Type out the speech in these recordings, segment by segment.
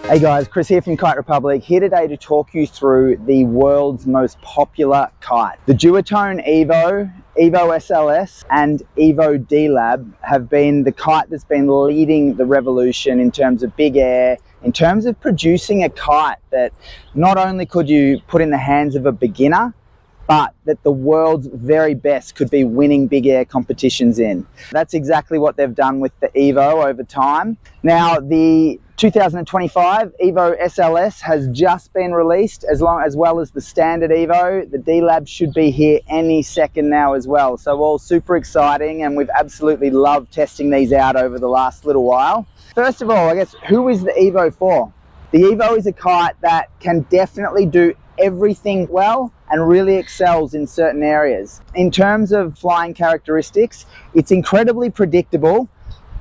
Hey guys, Chris here from Kite Republic, here today to talk you through the world's most popular kite. The Duotone Evo SLS and Evo Dlab have been the kite that's been leading the revolution in terms of big air, in terms of producing a kite that not only could you put in the hands of a beginner, but that the world's very best could be winning big air competitions in. That's exactly what they've done with the Evo over time. Now, the 2025 Evo SLS has just been released, as well as the standard Evo. The Dlab should be here any second now as well. So all super exciting, and we've absolutely loved testing these out over the last little while. First of all, I guess, who is the Evo for? The Evo is a kite that can definitely do everything well and really excels in certain areas. In terms of flying characteristics, it's incredibly predictable,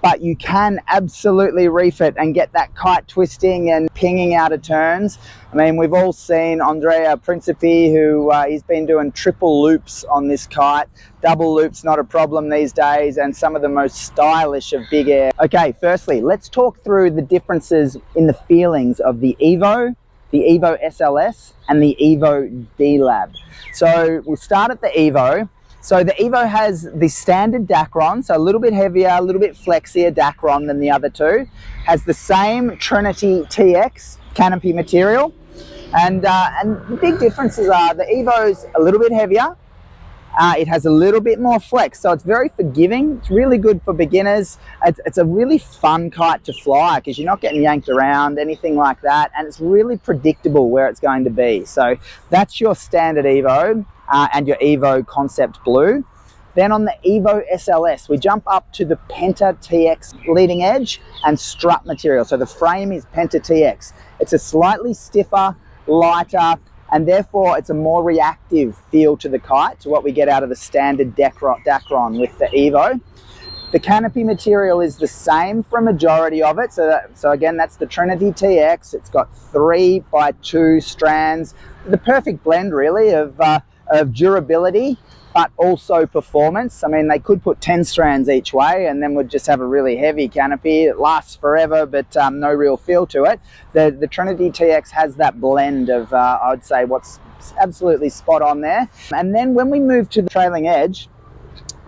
but you can absolutely reef it and get that kite twisting and pinging out of turns. I mean, we've all seen Andrea Principi, who he's been doing triple loops on this kite. Double loops not a problem these days, and some of the most stylish of big air. Okay, firstly, let's talk through the differences in the feelings of the Evo SLS and the Evo Dlab. So we'll start at the Evo. So the Evo has the standard Dacron, so a little bit heavier, a little bit flexier Dacron than the other two. Has the same Trinity TX canopy material. And the big differences are the Evo's a little bit heavier. It has a little bit more flex, so it's very forgiving. It's really good for beginners. It's a really fun kite to fly because you're not getting yanked around, anything like that, and it's really predictable where it's going to be. So that's your standard Evo and your Evo Concept Blue. Then on the Evo SLS, we jump up to the Penta TX leading edge and strut material. So the frame is Penta TX. It's a slightly stiffer, lighter, and therefore it's a more reactive feel to the kite, to what we get out of the standard Dacron with the Evo. The canopy material is the same for a majority of it. So again, that's the Trinity TX. It's got 3x2 strands. The perfect blend really of durability, but also performance. I mean, they could put 10 strands each way and then we'd just have a really heavy canopy. It lasts forever, but no real feel to it. The Trinity TX has that blend of, I would say, what's absolutely spot on there. And then when we move to the trailing edge,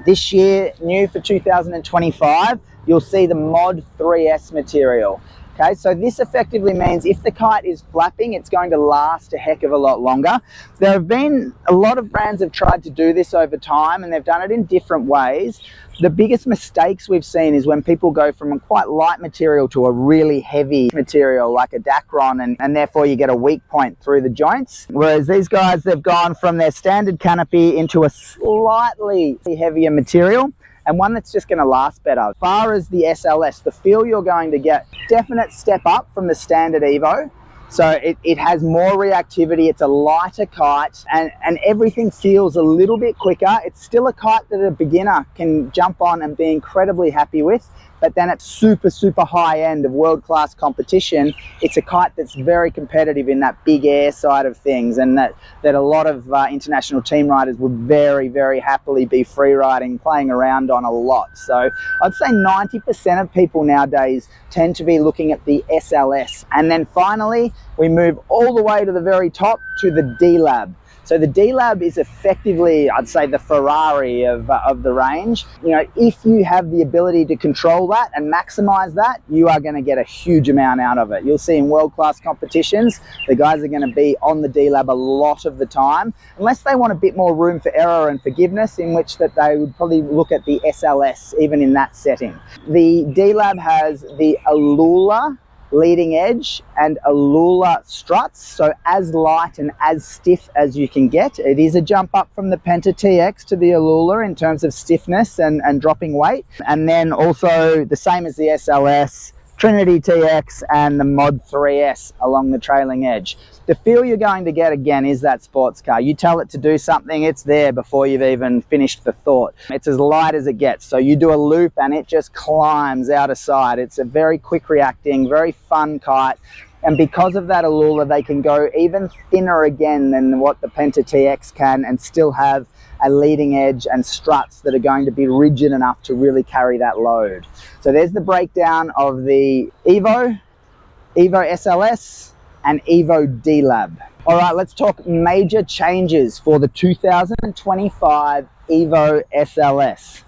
this year, new for 2025, you'll see the Mod 3S material. Okay, so this effectively means if the kite is flapping, it's going to last a heck of a lot longer. There have been a lot of brands have tried to do this over time, and they've done it in different ways. The biggest mistakes we've seen is when people go from a quite light material to a really heavy material like a Dacron, and therefore you get a weak point through the joints. Whereas these guys, they've gone from their standard canopy into a slightly heavier material, and one that's just going to last better. As far as the SLS, the feel you're going to get, definite step up from the standard Evo. So it has more reactivity, it's a lighter kite, and everything feels a little bit quicker. It's still a kite that a beginner can jump on and be incredibly happy with, but then at super, super high end of world-class competition, it's a kite that's very competitive in that big air side of things, and that a lot of international team riders would very, very happily be free riding, playing around on a lot. So I'd say 90% of people nowadays tend to be looking at the SLS. And then finally, we move all the way to the very top to the Dlab. So the Dlab is effectively, I'd say, the Ferrari of the range. You know, if you have the ability to control that and maximize that, you are going to get a huge amount out of it. You'll see in world-class competitions, the guys are going to be on the Dlab a lot of the time, unless they want a bit more room for error and forgiveness, in which that they would probably look at the SLS, even in that setting. The Dlab has the Alula leading edge and Alula struts, so as light and as stiff as you can get. It is a jump up from the Penta TX to the Alula in terms of stiffness and dropping weight, and then also the same as the SLS, Trinity TX and the Mod 3S along the trailing edge. The feel you're going to get, again, is that sports car. You tell it to do something, it's there before you've even finished the thought. It's as light as it gets, so you do a loop and it just climbs out of sight. It's a very quick reacting, very fun kite, and because of that Alula, they can go even thinner again than what the Penta TX can and still have a leading edge and struts that are going to be rigid enough to really carry that load. So there's the breakdown of the Evo Evo SLS and Evo Dlab. All right, let's talk major changes for the 2025 Evo SLS.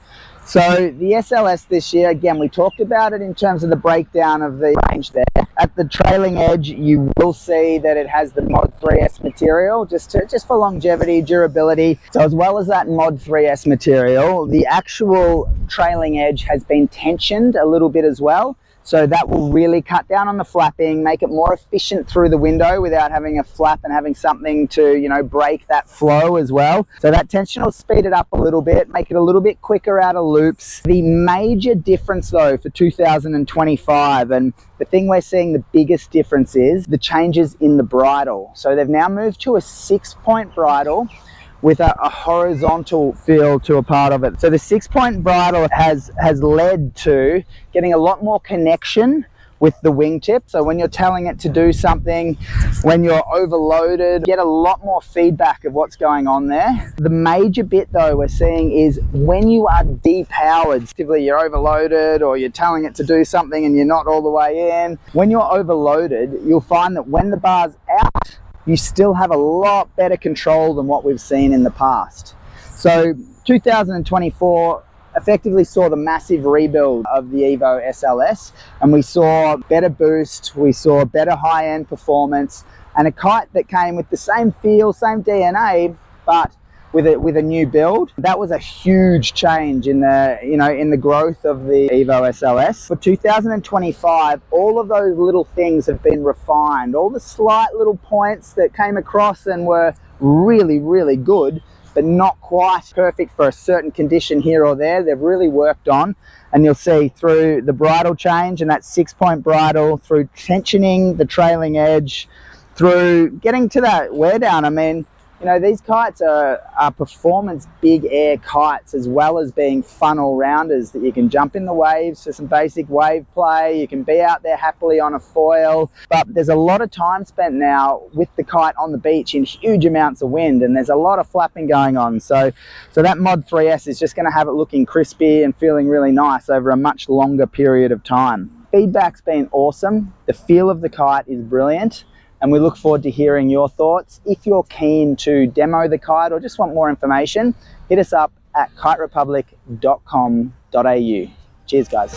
So the SLS this year, again, we talked about it in terms of the breakdown of the range there. At the trailing edge, you will see that it has the Mod 3S material, just for longevity, durability. So as well as that Mod 3S material, the actual trailing edge has been tensioned a little bit as well. So that will really cut down on the flapping, make it more efficient through the window without having a flap and having something to, you know, break that flow as well. So that tension will speed it up a little bit, make it a little bit quicker out of loops. The major difference though for 2025, and the thing we're seeing the biggest difference is the changes in the bridle. So they've now moved to a 6-point bridle with a horizontal feel to a part of it. So the 6-point bridle has led to getting a lot more connection with the wingtip. So when you're telling it to do something, when you're overloaded, get a lot more feedback of what's going on there. The major bit though we're seeing is when you are depowered, typically you're overloaded or you're telling it to do something and you're not all the way in. When you're overloaded, you'll find that when the bar's out, you still have a lot better control than what we've seen in the past. So 2024 effectively saw the massive rebuild of the Evo SLS, and we saw better boost, we saw better high-end performance, and a kite that came with the same feel, same DNA, but with a new build. That was a huge change in the, you know, in the growth of the Evo SLS. For 2025, all of those little things have been refined. All the slight little points that came across and were really, really good, but not quite perfect for a certain condition here or there, they've really worked on. And you'll see through the bridle change and that 6-point bridle, through tensioning the trailing edge, through getting to that wear down. I mean, you know, these kites are performance big air kites, as well as being fun all-rounders that you can jump in the waves for some basic wave play. You can be out there happily on a foil, but there's a lot of time spent now with the kite on the beach in huge amounts of wind, and there's a lot of flapping going on. So that Mod 3S is just going to have it looking crispy and feeling really nice over a much longer period of time. Feedback's been awesome. The feel of the kite is brilliant, and we look forward to hearing your thoughts. If you're keen to demo the kite or just want more information, hit us up at kiterepublic.com.au. Cheers, guys.